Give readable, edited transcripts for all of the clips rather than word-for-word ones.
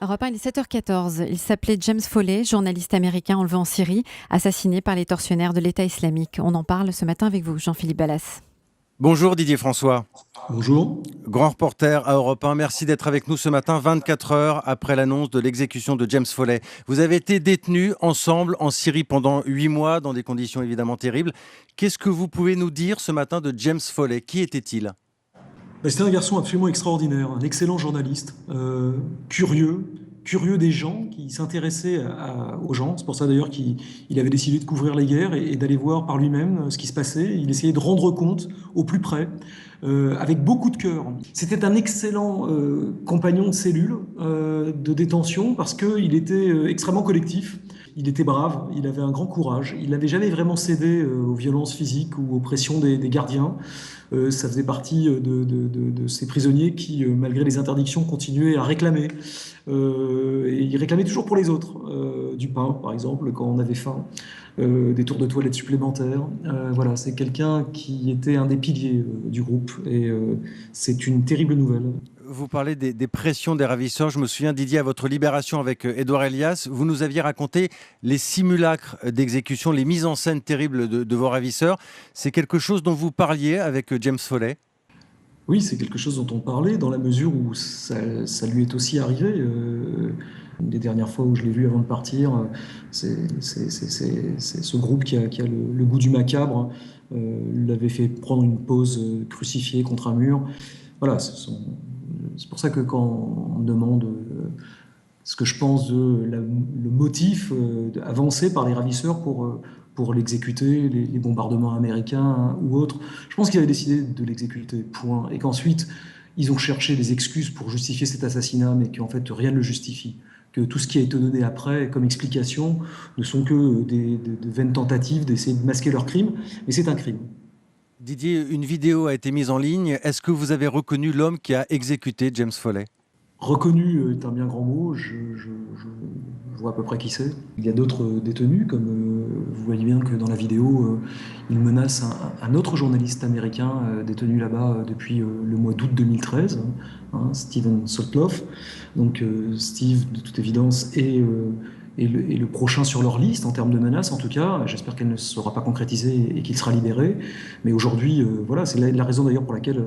Europe 1, il est 7h14. Il s'appelait James Foley, journaliste américain enlevé en Syrie, assassiné par les tortionnaires de l'État islamique. On en parle ce matin avec vous, Jean-Philippe Ballas. Bonjour Didier François. Bonjour. Grand reporter à Europe 1. Merci d'être avec nous ce matin, 24 heures après l'annonce de l'exécution de James Foley. Vous avez été détenus ensemble en Syrie pendant 8 mois, dans des conditions évidemment terribles. Qu'est-ce que vous pouvez nous dire ce matin de James Foley? Qui était-il? C'était un garçon absolument extraordinaire, un excellent journaliste, curieux des gens, qui s'intéressait aux gens. C'est pour ça d'ailleurs qu'il avait décidé de couvrir les guerres et d'aller voir par lui-même ce qui se passait. Il essayait de rendre compte au plus près, avec beaucoup de cœur. C'était un excellent compagnon de cellule, de détention, parce qu'il était extrêmement collectif. Il était brave, il avait un grand courage, il n'avait jamais vraiment cédé aux violences physiques ou aux pressions des gardiens. Ça faisait partie de ces prisonniers qui, malgré les interdictions, continuaient à réclamer. Et ils réclamaient toujours pour les autres. Du pain, par exemple, quand on avait faim, des tours de toilette supplémentaires. Voilà, c'est quelqu'un qui était un des piliers du groupe. Et c'est une terrible nouvelle. Vous parlez des pressions des ravisseurs. Je me souviens, Didier, à votre libération avec Édouard Elias, vous nous aviez raconté les simulacres d'exécution, les mises en scène terribles de vos ravisseurs. C'est quelque chose dont vous parliez avec James Foley? Oui, c'est quelque chose dont on parlait dans la mesure où ça lui est aussi arrivé. Une des dernières fois où je l'ai vu avant de partir, c'est ce groupe qui a le goût du macabre. L'avait fait prendre une pause crucifié contre un mur. Voilà, c'est pour ça que quand on me demande ce que je pense le motif avancé par les ravisseurs pour l'exécuter, les bombardements américains ou autres, je pense qu'ils avaient décidé de l'exécuter, point. Et qu'ensuite, ils ont cherché des excuses pour justifier cet assassinat, mais qu'en fait, rien ne le justifie. Que tout ce qui a été donné après comme explication ne sont que de vaines tentatives d'essayer de masquer leur crime, mais c'est un crime. Didier, une vidéo a été mise en ligne. Est-ce que vous avez reconnu l'homme qui a exécuté James Foley? Reconnu est un bien grand mot, je vois à peu près qui c'est. Il y a d'autres détenus, comme vous voyez bien que dans la vidéo, il menace un autre journaliste américain détenu là-bas depuis le mois d'août 2013, Steven Sotloff. Donc Steve, de toute évidence, est le prochain sur leur liste en termes de menaces, en tout cas. J'espère qu'elle ne sera pas concrétisée et qu'il sera libéré. Mais aujourd'hui, voilà, c'est la raison d'ailleurs pour laquelle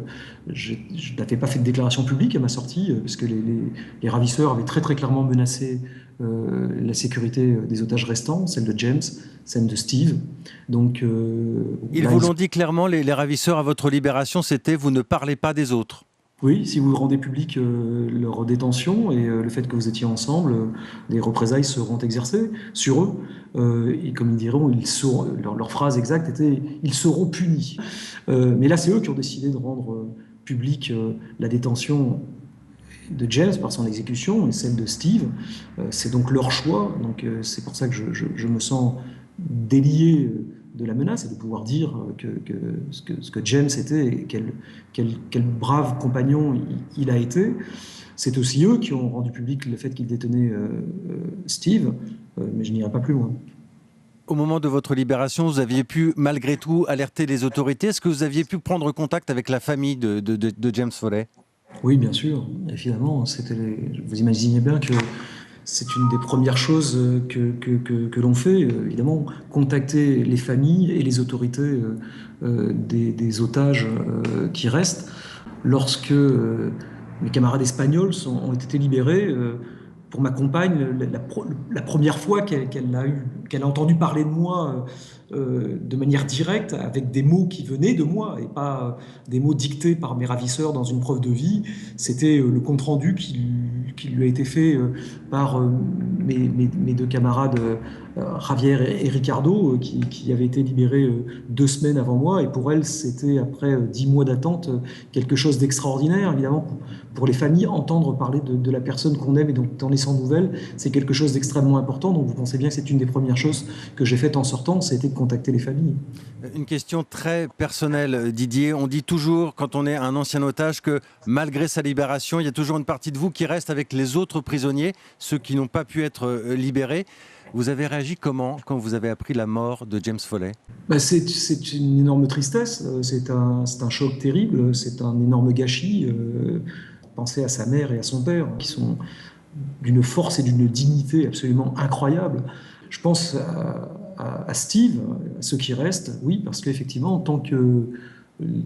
je n'avais pas fait de déclaration publique à ma sortie, parce que les ravisseurs avaient très très clairement menacé la sécurité des otages restants, celle de James, celle de Steve. Donc, Ils vous l'ont dit clairement, les ravisseurs à votre libération, c'était « vous ne parlez pas des autres ». Oui, si vous rendez public leur détention et le fait que vous étiez ensemble, des représailles seront exercées sur eux. Et comme ils diront, leur phrase exacte était « ils seront punis ». Mais là, c'est eux qui ont décidé de rendre publique la détention de James par son exécution et celle de Steve. C'est donc leur choix. Donc c'est pour ça que je me sens délié de la menace et de pouvoir dire ce que James était et quel brave compagnon il a été. C'est aussi eux qui ont rendu public le fait qu'ils détenaient Steve, mais je n'irai pas plus loin. Au moment de votre libération, vous aviez pu malgré tout alerter les autorités. Est-ce que vous aviez pu prendre contact avec la famille de James Foley? Oui, bien sûr, évidemment. Vous imaginez bien que c'est une des premières choses que l'on fait, évidemment, contacter les familles et les autorités des otages qui restent. Lorsque mes camarades espagnols ont été libérés, pour ma compagne, la première fois qu'elle a entendu parler de moi de manière directe, avec des mots qui venaient de moi et pas des mots dictés par mes ravisseurs dans une preuve de vie, c'était le compte-rendu qui lui a été fait par mes deux camarades Javier et Ricardo, qui avaient été libérés 2 semaines avant moi. Et pour elle, c'était, après 10 mois d'attente, quelque chose d'extraordinaire. Évidemment, pour les familles, entendre parler de la personne qu'on aime et dont on est sans nouvelles, c'est quelque chose d'extrêmement important. Donc vous pensez bien que c'est une des premières choses que j'ai faites en sortant, c'était de contacter les familles. Une question très personnelle, Didier. On dit toujours, quand on est un ancien otage, que malgré sa libération, il y a toujours une partie de vous qui reste avec les autres prisonniers, ceux qui n'ont pas pu être libérés. Vous avez réagi comment quand vous avez appris la mort de James Foley? C'est une énorme tristesse, c'est un choc terrible, c'est un énorme gâchis. Pensez à sa mère et à son père, qui sont d'une force et d'une dignité absolument incroyable. Je pense à Steve, à ceux qui restent, oui, parce qu'effectivement, tant que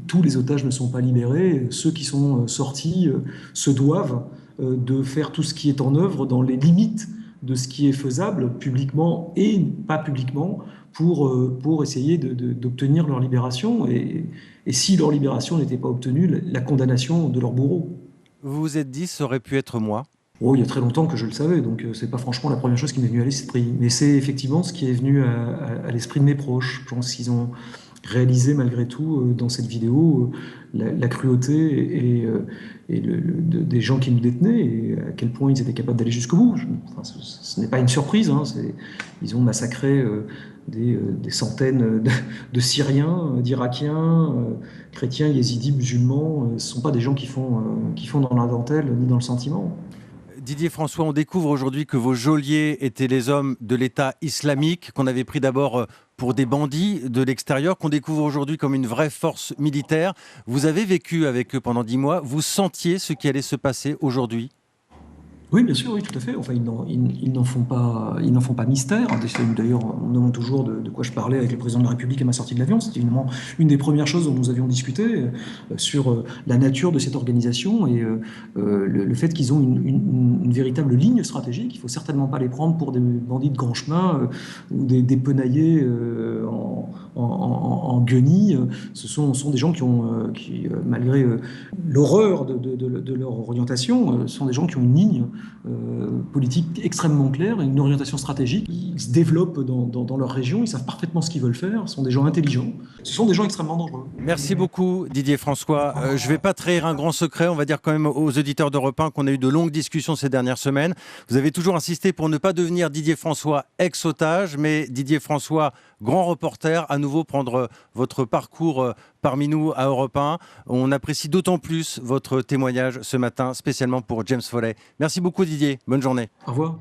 tous les otages ne sont pas libérés, ceux qui sont sortis se doivent de faire tout ce qui est en œuvre dans les limites de ce qui est faisable publiquement et pas publiquement pour essayer d'obtenir leur libération et si leur libération n'était pas obtenue, la condamnation de leurs bourreaux. Vous vous êtes dit, ça aurait pu être moi? Oh, il y a très longtemps que je le savais, donc c'est pas franchement la première chose qui m'est venue à l'esprit. Mais c'est effectivement ce qui est venu à l'esprit de mes proches. Je pense qu'ils ont réalisé malgré tout dans cette vidéo la cruauté des gens qui nous détenaient et à quel point ils étaient capables d'aller jusqu'au bout. Enfin, ce n'est pas une surprise, hein, ils ont massacré des centaines de Syriens, d'Irakiens, chrétiens, yézidis, musulmans. Ce ne sont pas des gens qui font dans la dentelle ni dans le sentiment. Didier François, on découvre aujourd'hui que vos geôliers étaient les hommes de l'État islamique, qu'on avait pris d'abord pour des bandits de l'extérieur, qu'on découvre aujourd'hui comme une vraie force militaire. Vous avez vécu avec eux pendant 10 mois. Vous sentiez ce qui allait se passer aujourd'hui? Oui, bien sûr, oui, tout à fait. Enfin, ils n'en font pas mystère. D'ailleurs, on me demande toujours de quoi je parlais avec le président de la République à ma sortie de l'avion. C'était évidemment une des premières choses dont nous avions discuté sur la nature de cette organisation et le fait qu'ils ont une véritable ligne stratégique. Il ne faut certainement pas les prendre pour des bandits de grand chemin ou des penaillés en guenilles. Ce sont des gens qui malgré l'horreur de leur orientation, sont des gens qui ont une ligne politique extrêmement claire, une orientation stratégique. Ils se développent dans leur région, ils savent parfaitement ce qu'ils veulent faire, ce sont des gens intelligents, ce sont des gens extrêmement dangereux. Merci beaucoup Didier François. Je ne vais pas trahir un grand secret, on va dire quand même aux auditeurs d'Europe 1 qu'on a eu de longues discussions ces dernières semaines. Vous avez toujours insisté pour ne pas devenir Didier François ex-otage, mais Didier François, grand reporter, à nouveau prendre votre parcours parmi nous à Europe 1. On apprécie d'autant plus votre témoignage ce matin, spécialement pour James Foley. Merci beaucoup Didier, bonne journée. Au revoir.